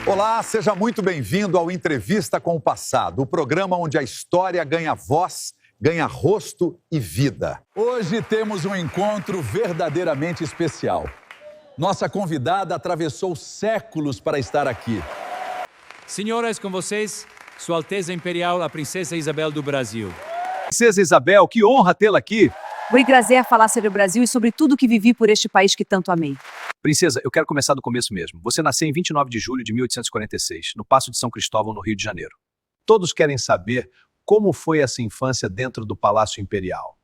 Olá, seja muito bem-vindo ao Entrevista com o Passado, o programa onde a história ganha voz, ganha rosto e vida. Hoje temos um encontro verdadeiramente especial. Nossa convidada atravessou séculos para estar aqui. Senhoras, com vocês, Sua Alteza Imperial, a Princesa Isabel do Brasil. Princesa Isabel, que honra tê-la aqui. Muito prazer falar sobre o Brasil e sobre tudo que vivi por este país que tanto amei. Princesa, eu quero começar do começo mesmo. Você nasceu em 29 de julho de 1846, no Paço de São Cristóvão, no Rio de Janeiro. Todos querem saber como foi essa infância dentro do Palácio Imperial.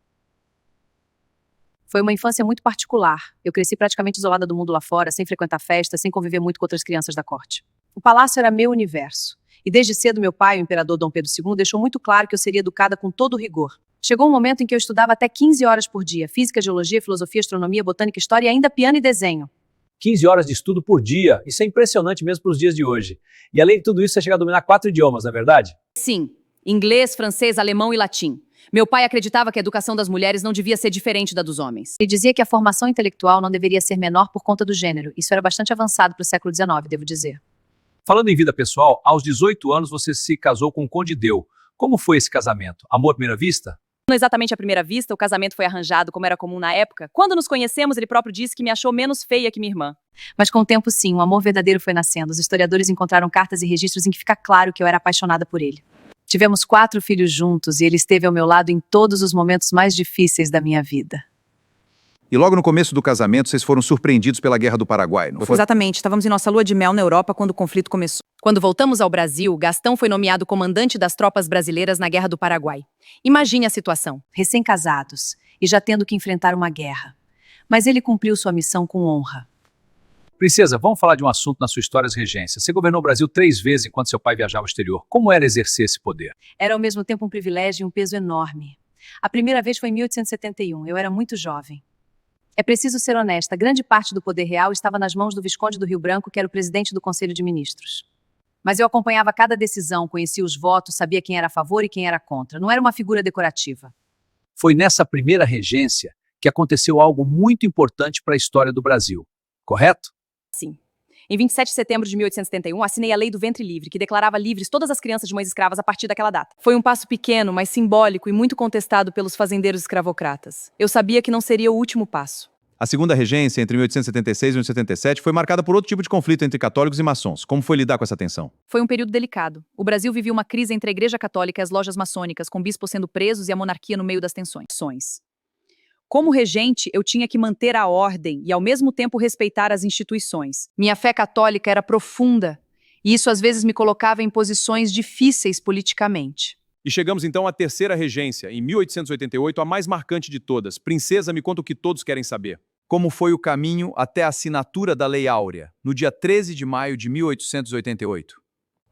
Foi uma infância muito particular. Eu cresci praticamente isolada do mundo lá fora, sem frequentar festas, sem conviver muito com outras crianças da corte. O palácio era meu universo. E desde cedo meu pai, o imperador Dom Pedro II, deixou muito claro que eu seria educada com todo o rigor. Chegou um momento em que eu estudava até 15 horas por dia. Física, geologia, filosofia, astronomia, botânica, história e ainda piano e desenho. 15 horas de estudo por dia. Isso é impressionante mesmo para os dias de hoje. E além de tudo isso, você chega a dominar 4 idiomas, não é verdade? Sim, inglês, francês, alemão e latim. Meu pai acreditava que a educação das mulheres não devia ser diferente da dos homens. Ele dizia que a formação intelectual não deveria ser menor por conta do gênero. Isso era bastante avançado para o século XIX, devo dizer. Falando em vida pessoal, aos 18 anos você se casou com o Conde Deu. Como foi esse casamento? Amor à primeira vista? Não exatamente à primeira vista, o casamento foi arranjado como era comum na época. Quando nos conhecemos, ele próprio disse que me achou menos feia que minha irmã. Mas com o tempo, sim, um amor verdadeiro foi nascendo. Os historiadores encontraram cartas e registros em que fica claro que eu era apaixonada por ele. Tivemos 4 filhos juntos e ele esteve ao meu lado em todos os momentos mais difíceis da minha vida. E logo no começo do casamento, vocês foram surpreendidos pela Guerra do Paraguai, não foi? Exatamente, estávamos em nossa lua de mel na Europa quando o conflito começou. Quando voltamos ao Brasil, Gastão foi nomeado comandante das tropas brasileiras na Guerra do Paraguai. Imagine a situação, recém-casados e já tendo que enfrentar uma guerra. Mas ele cumpriu sua missão com honra. Princesa, vamos falar de um assunto na sua história de regência. Você governou o Brasil 3 vezes enquanto seu pai viajava ao exterior. Como era exercer esse poder? Era ao mesmo tempo um privilégio e um peso enorme. A primeira vez foi em 1871, eu era muito jovem. É preciso ser honesta, grande parte do poder real estava nas mãos do Visconde do Rio Branco, que era o presidente do Conselho de Ministros. Mas eu acompanhava cada decisão, conhecia os votos, sabia quem era a favor e quem era contra. Não era uma figura decorativa. Foi nessa primeira regência que aconteceu algo muito importante para a história do Brasil, correto? Sim. Em 27 de setembro de 1871, assinei a Lei do Ventre Livre, que declarava livres todas as crianças de mães escravas a partir daquela data. Foi um passo pequeno, mas simbólico e muito contestado pelos fazendeiros escravocratas. Eu sabia que não seria o último passo. A segunda regência, entre 1876 e 1877, foi marcada por outro tipo de conflito entre católicos e maçons. Como foi lidar com essa tensão? Foi um período delicado. O Brasil vivia uma crise entre a Igreja Católica e as lojas maçônicas, com bispos sendo presos e a monarquia no meio das tensões. Como regente, eu tinha que manter a ordem e, ao mesmo tempo, respeitar as instituições. Minha fé católica era profunda, e isso às vezes me colocava em posições difíceis politicamente. E chegamos então à terceira regência, em 1888, a mais marcante de todas. Princesa, me conta o que todos querem saber. Como foi o caminho até a assinatura da Lei Áurea, no dia 13 de maio de 1888?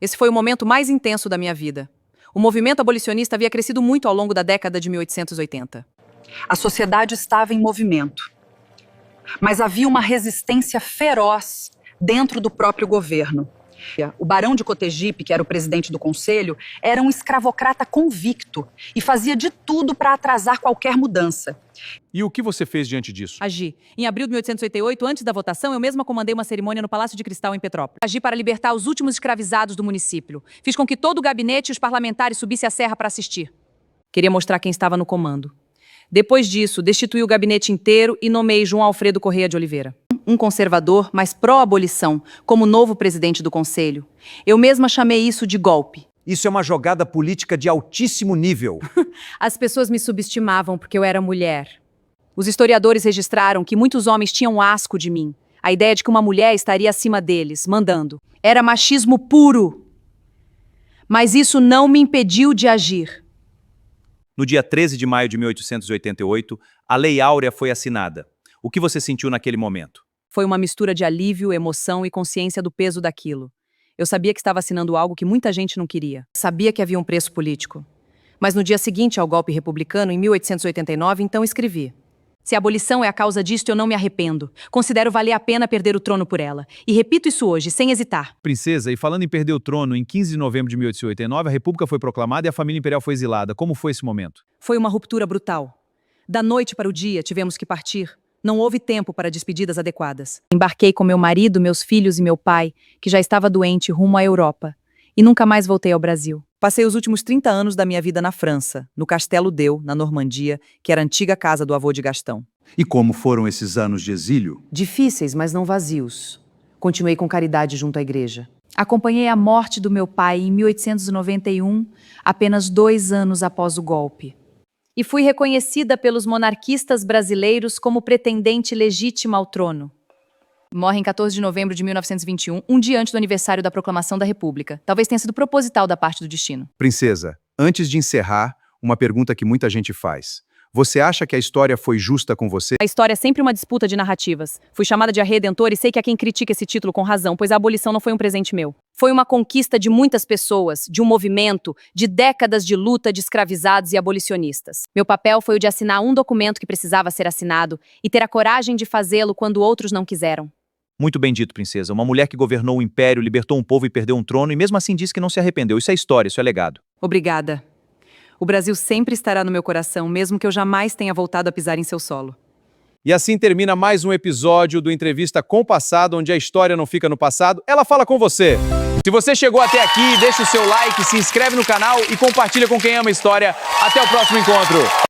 Esse foi o momento mais intenso da minha vida. O movimento abolicionista havia crescido muito ao longo da década de 1880. A sociedade estava em movimento, mas havia uma resistência feroz dentro do próprio governo. O barão de Cotegipe, que era o presidente do conselho, era um escravocrata convicto e fazia de tudo para atrasar qualquer mudança. E o que você fez diante disso? Agi. Em abril de 1888, antes da votação, eu mesma comandei uma cerimônia no Palácio de Cristal, em Petrópolis. Agi para libertar os últimos escravizados do município. Fiz com que todo o gabinete e os parlamentares subissem a serra para assistir. Queria mostrar quem estava no comando. Depois disso, destituí o gabinete inteiro e nomeei João Alfredo Correia de Oliveira, um conservador, mas pró-abolição, como novo presidente do Conselho. Eu mesma chamei isso de golpe. Isso é uma jogada política de altíssimo nível. As pessoas me subestimavam porque eu era mulher. Os historiadores registraram que muitos homens tinham asco de mim. A ideia de que uma mulher estaria acima deles, mandando. Era machismo puro. Mas isso não me impediu de agir. No dia 13 de maio de 1888, a Lei Áurea foi assinada. O que você sentiu naquele momento? Foi uma mistura de alívio, emoção e consciência do peso daquilo. Eu sabia que estava assinando algo que muita gente não queria. Sabia que havia um preço político. Mas no dia seguinte ao golpe republicano, em 1889, então escrevi: se a abolição é a causa disto, eu não me arrependo. Considero valer a pena perder o trono por ela. E repito isso hoje, sem hesitar. Princesa, e falando em perder o trono, em 15 de novembro de 1889, a República foi proclamada e a família imperial foi exilada. Como foi esse momento? Foi uma ruptura brutal. Da noite para o dia, tivemos que partir. Não houve tempo para despedidas adequadas. Embarquei com meu marido, meus filhos e meu pai, que já estava doente, rumo à Europa. E nunca mais voltei ao Brasil. Passei os últimos 30 anos da minha vida na França, no Castelo Deu, na Normandia, que era a antiga casa do avô de Gastão. E como foram esses anos de exílio? Difíceis, mas não vazios. Continuei com caridade junto à igreja. Acompanhei a morte do meu pai em 1891, apenas 2 anos após o golpe. E fui reconhecida pelos monarquistas brasileiros como pretendente legítima ao trono. Morre em 14 de novembro de 1921, um dia antes do aniversário da proclamação da República. Talvez tenha sido proposital da parte do destino. Princesa, antes de encerrar, uma pergunta que muita gente faz. Você acha que a história foi justa com você? A história é sempre uma disputa de narrativas. Fui chamada de a redentora e sei que há quem critique esse título com razão, pois a abolição não foi um presente meu. Foi uma conquista de muitas pessoas, de um movimento, de décadas de luta de escravizados e abolicionistas. Meu papel foi o de assinar um documento que precisava ser assinado e ter a coragem de fazê-lo quando outros não quiseram. Muito bem dito, princesa. Uma mulher que governou o império, libertou um povo e perdeu um trono, e mesmo assim disse que não se arrependeu. Isso é história, isso é legado. Obrigada. O Brasil sempre estará no meu coração, mesmo que eu jamais tenha voltado a pisar em seu solo. E assim termina mais um episódio do Entrevista com o Passado, onde a história não fica no passado, ela fala com você. Se você chegou até aqui, deixa o seu like, se inscreve no canal e compartilha com quem ama a história. Até o próximo encontro.